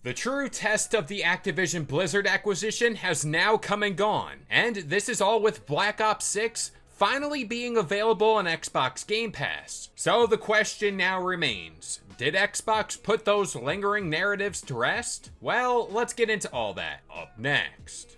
The true test of the Activision Blizzard acquisition has now come and gone, and this is all with Black Ops 6 finally being available on Xbox Game Pass. So the question now remains, did Xbox put those lingering narratives to rest? Well, let's get into all that up next.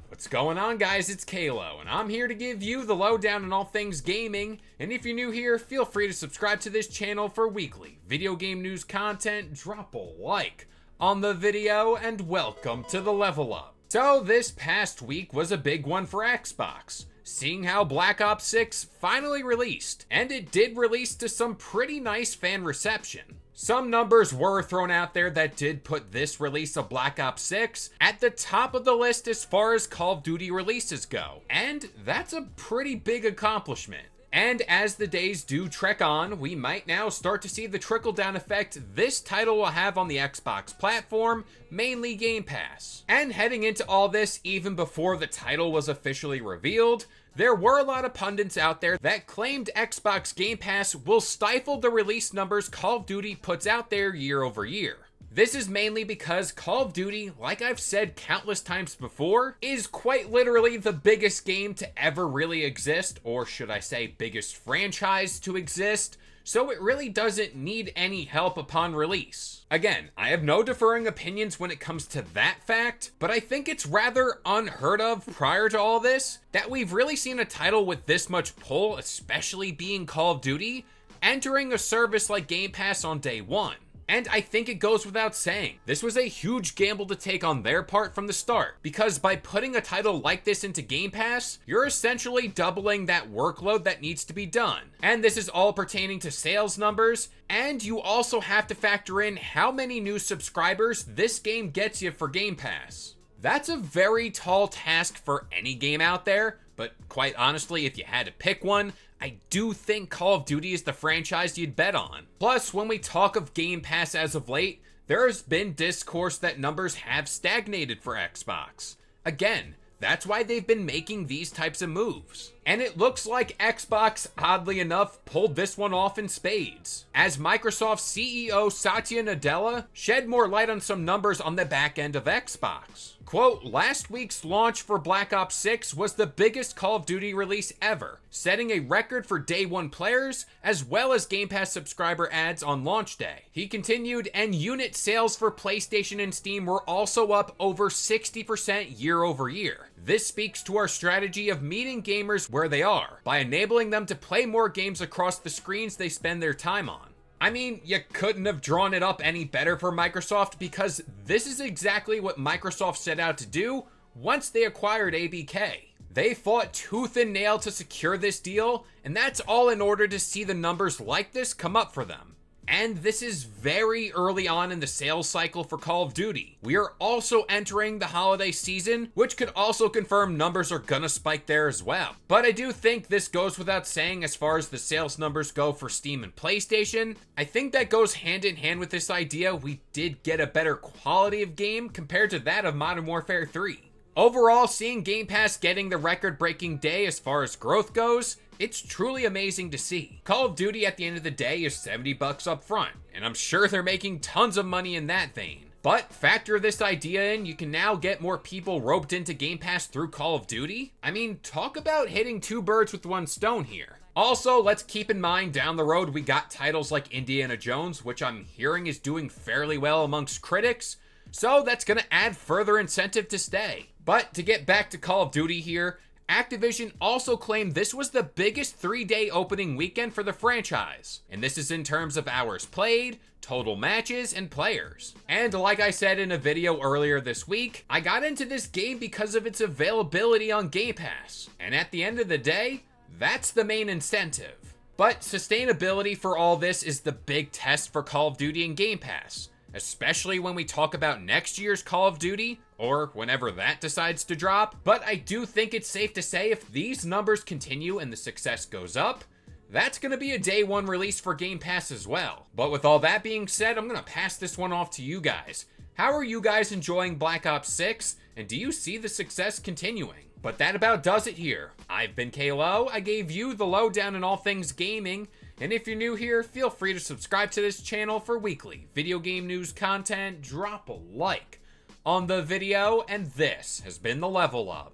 What's going on, guys? It's Kalo, and I'm here to give you the lowdown on all things gaming. And if you're new here, feel free to subscribe to this channel for weekly video game news content. Drop a like on the video, and welcome to the Level Up. So this past week was a big one for Xbox, seeing how Black Ops 6 finally released, and it did release to some pretty nice fan reception. Some numbers were thrown out there that did put this release of Black Ops 6 at the top of the list as far as Call of Duty releases go, and that's a pretty big accomplishment. And as the days do trek on, we might now start to see the trickle-down effect this title will have on the Xbox platform, mainly Game Pass. And heading into all this, even before the title was officially revealed, there were a lot of pundits out there that claimed Xbox Game Pass will stifle the release numbers Call of Duty puts out there year over year. This is mainly because Call of Duty, like I've said countless times before, is quite literally the biggest game to ever really exist, or should I say biggest franchise to exist, so it really doesn't need any help upon release. Again, I have no differing opinions when it comes to that fact, but I think it's rather unheard of prior to all this that we've really seen a title with this much pull, especially being Call of Duty, entering a service like Game Pass on day one. And I think it goes without saying, this was a huge gamble to take on their part from the start, because by putting a title like this into Game Pass, you're essentially doubling that workload that needs to be done. And this is all pertaining to sales numbers, and you also have to factor in how many new subscribers this game gets you for Game Pass. That's a very tall task for any game out there, but quite honestly, if you had to pick one, I do think Call of Duty is the franchise you'd bet on. Plus, when we talk of Game Pass as of late, there has been discourse that numbers have stagnated for Xbox. Again, that's why they've been making these types of moves. And it looks like Xbox, oddly enough, pulled this one off in spades, as Microsoft CEO Satya Nadella shed more light on some numbers on the back end of Xbox. Quote, last week's launch for Black Ops 6 was the biggest Call of Duty release ever, setting a record for day one players, as well as Game Pass subscriber adds on launch day. He continued, and unit sales for PlayStation and Steam were also up over 60% year over year. This speaks to our strategy of meeting gamers where they are, by enabling them to play more games across the screens they spend their time on. I mean, you couldn't have drawn it up any better for Microsoft, because this is exactly what Microsoft set out to do once they acquired ABK. They fought tooth and nail to secure this deal, and that's all in order to see the numbers like this come up for them. And this is very early on in the sales cycle for Call of Duty. We are also entering the holiday season, which could also confirm numbers are gonna spike there as well. But I do think this goes without saying as far as the sales numbers go for Steam and PlayStation. I think that goes hand in hand with this idea we did get a better quality of game compared to that of Modern Warfare 3. Overall, seeing Game Pass getting the record-breaking day as far as growth goes, it's truly amazing to see. Call of Duty at the end of the day is $70 up front, and I'm sure they're making tons of money in that vein. But factor this idea in, you can now get more people roped into Game Pass through Call of Duty. I mean, talk about hitting two birds with one stone here. Also, let's keep in mind down the road we got titles like Indiana Jones, which I'm hearing is doing fairly well amongst critics, so that's gonna add further incentive to stay. But to get back to Call of Duty here, Activision also claimed this was the biggest 3-day opening weekend for the franchise, and this is in terms of hours played, total matches, and players. And like I said in a video earlier this week, I got into this game because of its availability on Game Pass, and at the end of the day, that's the main incentive. But sustainability for all this is the big test for Call of Duty and Game Pass, especially when we talk about next year's Call of Duty, or whenever that decides to drop. But I do think it's safe to say if these numbers continue and the success goes up, that's going to be a day one release for Game Pass as well. But with all that being said, I'm going to pass this one off to you guys. How are you guys enjoying Black Ops 6, and do you see the success continuing? But that about does it here. I've been Kalo, I gave you the lowdown on all things gaming, And if you're new here, feel free to subscribe to this channel for weekly video game news content. Drop a like on the video, and this has been the Level Up.